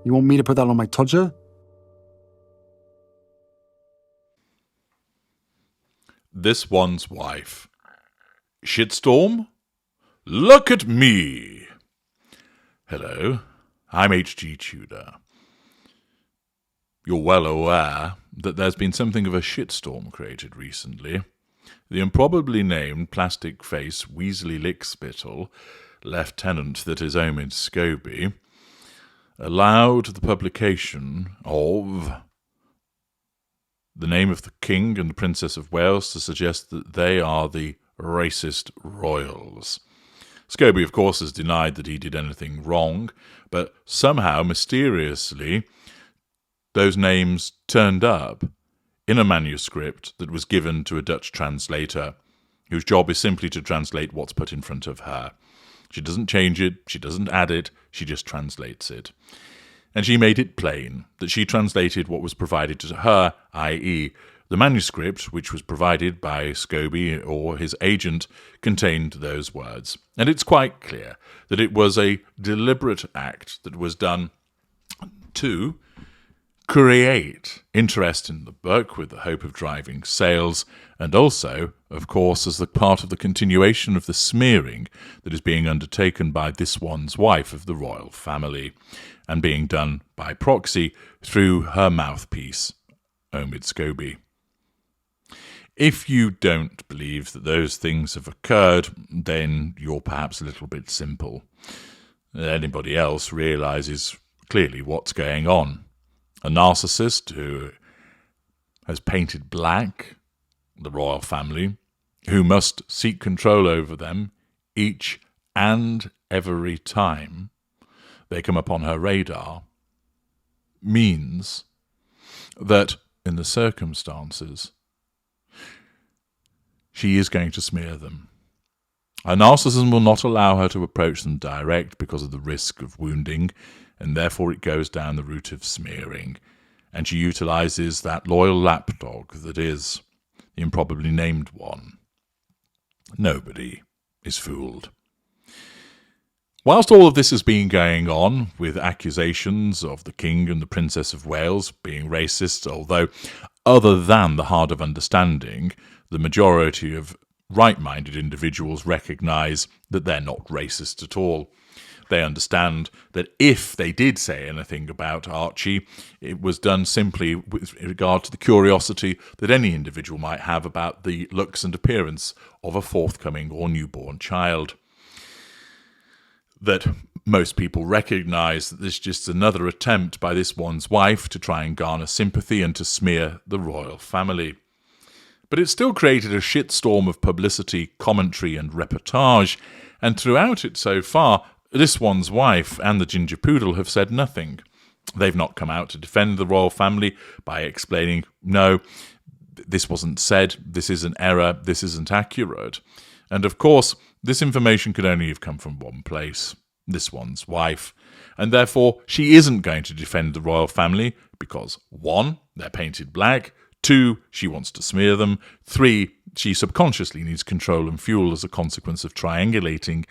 You want me to put that on my tudger? This one's wife. Shitstorm? Look at me! Hello, I'm HG Tudor. You're well aware that there's been something of a shitstorm created recently. The improbably named plastic face Weasley Lickspittle, lieutenant that is Omid Scobie, allowed the publication of the name of the King and the Princess of Wales to suggest that they are the racist royals. Scobie, of course, has denied that he did anything wrong, but somehow, mysteriously, those names turned up in a manuscript that was given to a Dutch translator, whose job is simply to translate what's put in front of her. She doesn't change it, she doesn't add it, she just translates it. And she made it plain that she translated what was provided to her, i.e., the manuscript, which was provided by Scobie or his agent, contained those words. And it's quite clear that it was a deliberate act that was done to create interest in the book with the hope of driving sales, and also, of course, as the part of the continuation of the smearing that is being undertaken by this one's wife of the royal family, and being done by proxy through her mouthpiece, Omid Scobie. If you don't believe that those things have occurred, then you're perhaps a little bit simple. Anybody else realises clearly what's going on. A narcissist who has painted black the royal family, who must seek control over them each and every time they come upon her radar, means that in the circumstances, she is going to smear them. Her narcissism will not allow her to approach them direct because of the risk of wounding, and therefore it goes down the route of smearing, and she utilises that loyal lapdog that is the improbably named one. Nobody is fooled. Whilst all of this has been going on, with accusations of the King and the Princess of Wales being racist, although other than the hard of understanding, the majority of right-minded individuals recognise that they're not racist at all. They understand that if they did say anything about Archie, it was done simply with regard to the curiosity that any individual might have about the looks and appearance of a forthcoming or newborn child. That most people recognise that this is just another attempt by this one's wife to try and garner sympathy and to smear the royal family. But it still created a shitstorm of publicity, commentary and reportage, and throughout it so far, this one's wife and the ginger poodle have said nothing. They've not come out to defend the royal family by explaining, no, this wasn't said, this is an error, this isn't accurate. And of course, this information could only have come from one place, this one's wife. And therefore, she isn't going to defend the royal family because 1, they're painted black, 2, she wants to smear them, 3, she subconsciously needs control and fuel as a consequence of triangulating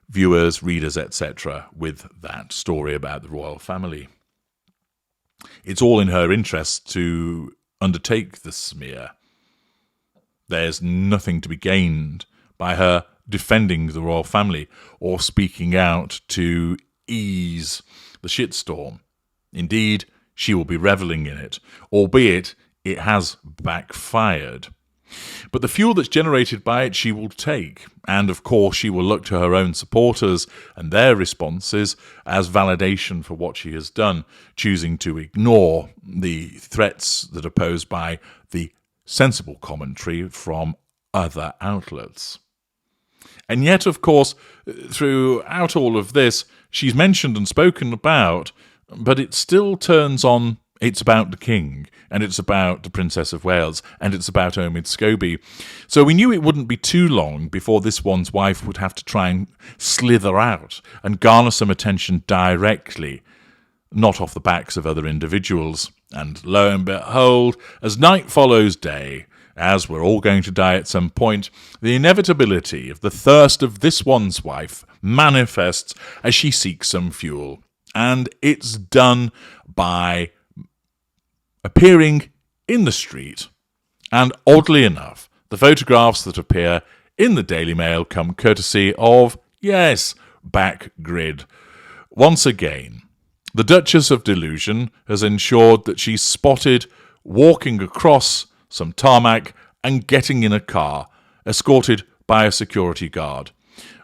viewers, readers, etc. with that story about the royal family. It's all in her interest to undertake the smear. There's nothing to be gained by her defending the royal family or speaking out to ease the shitstorm. Indeed, she will be revelling in it, albeit it has backfired. But the fuel that's generated by it she will take, and of course she will look to her own supporters and their responses as validation for what she has done, choosing to ignore the threats that are posed by the sensible commentary from other outlets. And yet, of course, throughout all of this, she's mentioned and spoken about, but it still turns on it's about the King, and it's about the Princess of Wales, and it's about Omid Scobie. So we knew it wouldn't be too long before this one's wife would have to try and slither out and garner some attention directly, not off the backs of other individuals. And lo and behold, as night follows day, as we're all going to die at some point, the inevitability of the thirst of this one's wife manifests as she seeks some fuel. And it's done by appearing in the street. And oddly enough, the photographs that appear in the Daily Mail come courtesy of, yes, Backgrid. Once again, the Duchess of Delusion has ensured that she's spotted walking across some tarmac and getting in a car, escorted by a security guard.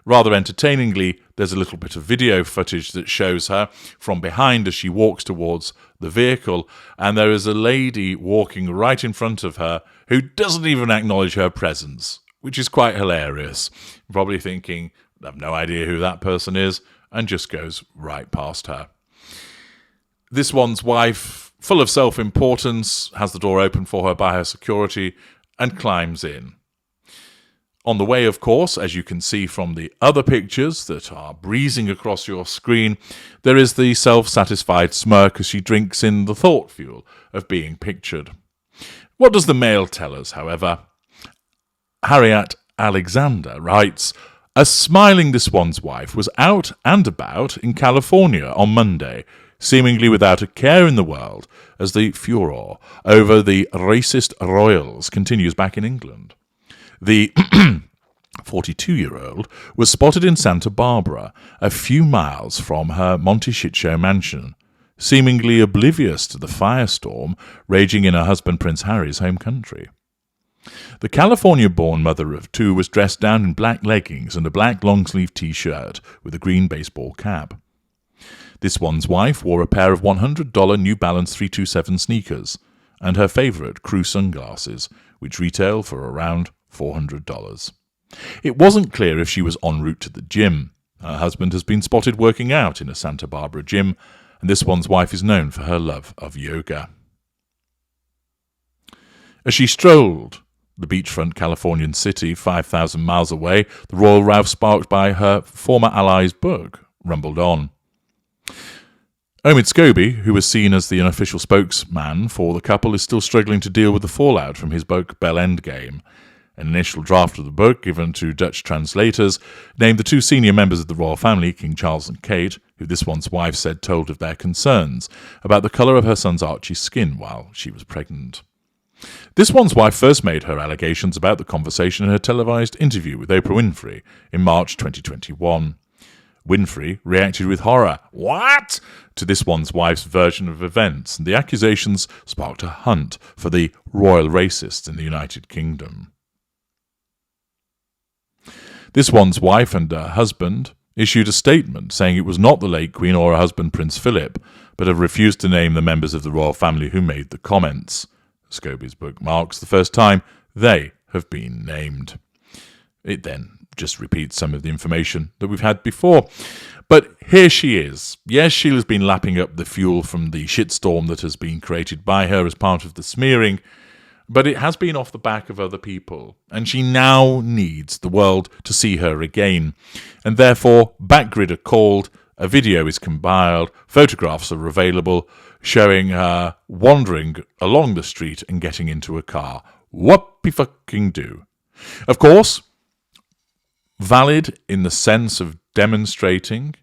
Rather entertainingly, there's a little bit of video footage that shows her from behind as she walks towards the vehicle, and there is a lady walking right in front of her who doesn't even acknowledge her presence, which is quite hilarious. Probably thinking, I've no idea who that person is, and just goes right past her. This one's wife, full of self-importance, has the door open for her by her security and climbs in. On the way, of course, as you can see from the other pictures that are breezing across your screen, there is the self-satisfied smirk as she drinks in the thought fuel of being pictured. What does the Mail tell us, however? Harriet Alexander writes, "A smiling this one's wife was out and about in California on Monday, seemingly without a care in the world, as the furor over the racist royals continues back in England. The 42-year-old was spotted in Santa Barbara, a few miles from her Monte Shitshow mansion, seemingly oblivious to the firestorm raging in her husband Prince Harry's home country. The California-born mother of two was dressed down in black leggings and a black long-sleeve T-shirt with a green baseball cap. This one's wife wore a pair of $100 New Balance 327 sneakers and her favorite crew sunglasses, which retail for around $400. It wasn't clear if she was en route to the gym. Her husband has been spotted working out in a Santa Barbara gym, and this one's wife is known for her love of yoga." As she strolled the beachfront Californian city 5,000 miles away, the royal row sparked by her former ally's book rumbled on. Omid Scobie, who was seen as the unofficial spokesman for the couple, is still struggling to deal with the fallout from his book Bell Endgame. An initial draft of the book, given to Dutch translators, named the two senior members of the royal family, King Charles and Kate, who this one's wife said told of their concerns about the colour of her son's Archie's skin while she was pregnant. This one's wife first made her allegations about the conversation in her televised interview with Oprah Winfrey in March 2021. Winfrey reacted with horror, "What?" to this one's wife's version of events, and the accusations sparked a hunt for the royal racists in the United Kingdom. This one's wife and her husband issued a statement saying it was not the late Queen or her husband Prince Philip, but have refused to name the members of the royal family who made the comments. Scobie's book marks the first time they have been named. It then just repeats some of the information that we've had before. But here she is. Yes, Sheila's been lapping up the fuel from the shitstorm that has been created by her as part of the smearing, but it has been off the back of other people, and she now needs the world to see her again. And therefore, Backgrid are called, a video is compiled, photographs are available, showing her wandering along the street and getting into a car. Whoopie-fucking-do. Of course, valid in the sense of demonstrating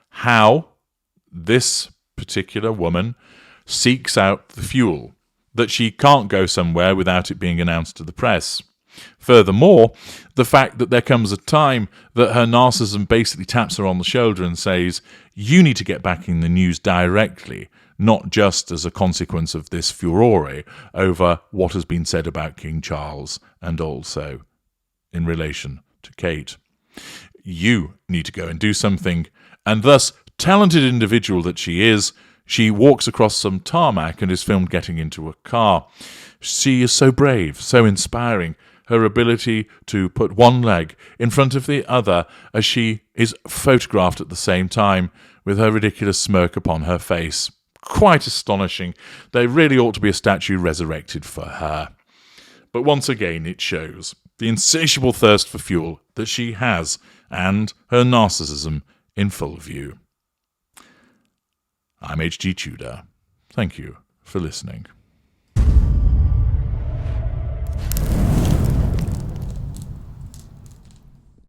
how this particular woman seeks out the fuel, that she can't go somewhere without it being announced to the press. Furthermore, the fact that there comes a time that her narcissism basically taps her on the shoulder and says, you need to get back in the news directly, not just as a consequence of this furore over what has been said about King Charles and also in relation to Kate. You need to go and do something, and thus, talented individual that she is, she walks across some tarmac and is filmed getting into a car. She is so brave, so inspiring, her ability to put one leg in front of the other as she is photographed at the same time with her ridiculous smirk upon her face. Quite astonishing. There really ought to be a statue resurrected for her. But once again, it shows the insatiable thirst for fuel that she has and her narcissism in full view. I'm H.G. Tudor. Thank you for listening.